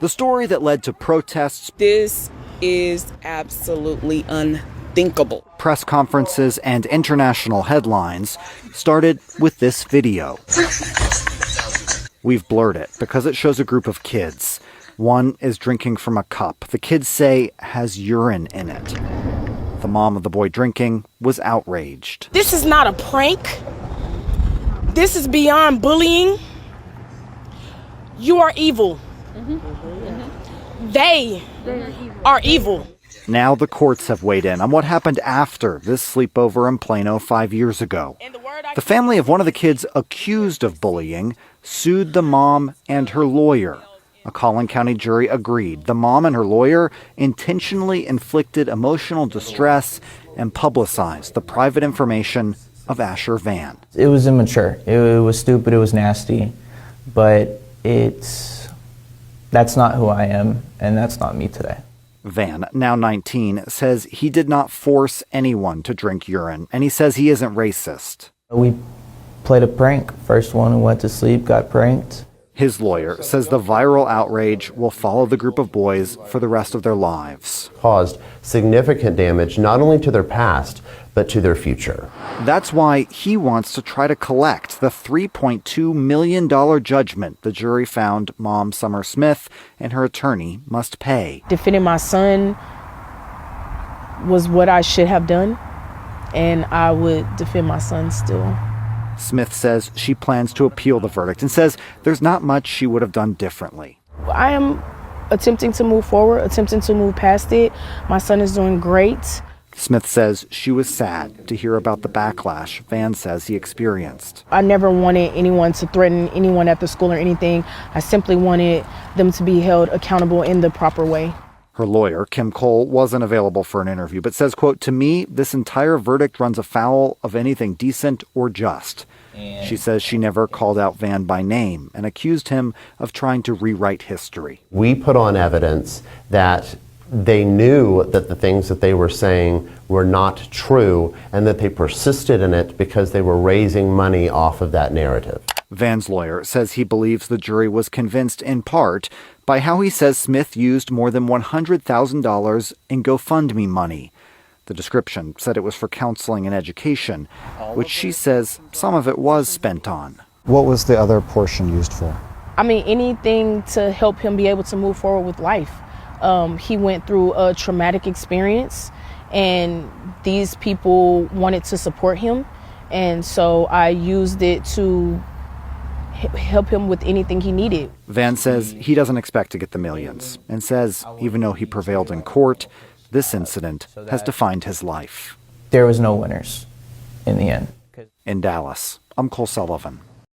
The story that led to protests, This is absolutely unthinkable. press conferences, and international headlines started with this video. We've blurred it because it shows a group of kids. One is drinking from a cup the kids say has urine in it. The mom of the boy drinking was outraged. This is not a prank. This is beyond bullying. You are evil. They are evil. Now the courts have weighed in on what happened after this sleepover in Plano 5 years ago. The family of one of the kids accused of bullying sued the mom and her lawyer. A Collin County jury agreed the mom and her lawyer intentionally inflicted emotional distress and publicized the private information of Asher Van. It was immature. It was stupid. It was nasty. But that's not who I am, and that's not me today. Van, now 19, says he did not force anyone to drink urine, and he says he isn't racist. We played a prank. First one who went to sleep got pranked. His lawyer says the viral outrage will follow the group of boys for the rest of their lives. Caused significant damage not only to their past, but to their future. That's why he wants to try to collect the $3.2 million judgment the jury found mom Summer Smith and her attorney must pay. Defending my son was what I should have done, and I would defend my son still. Smith says she plans to appeal the verdict and says there's not much she would have done differently. I am attempting to move forward, attempting to move past it. My son is doing great. Smith says she was sad to hear about the backlash Van says he experienced. I never wanted anyone to threaten anyone at the school or anything. I simply wanted them to be held accountable in the proper way. Her lawyer, Kim Cole, wasn't available for an interview, but says, quote, "To me, this entire verdict runs afoul of anything decent or just." She says she never called out Van by name and accused him of trying to rewrite history. We put on evidence that they knew that the things that they were saying were not true and that they persisted in it because they were raising money off of that narrative. Van's lawyer says he believes the jury was convinced in part by how he says Smith used more than $100,000 in GoFundMe money. The description said it was for counseling and education, which she says some of it was spent on. What was the other portion used for? I mean, anything to help him be able to move forward with life. He went through a traumatic experience, and these people wanted to support him, and so I used it to help him with anything he needed. Van says he doesn't expect to get the millions and says even though he prevailed in court, this incident has defined his life. There was no winners in the end. In Dallas, I'm Cole Sullivan.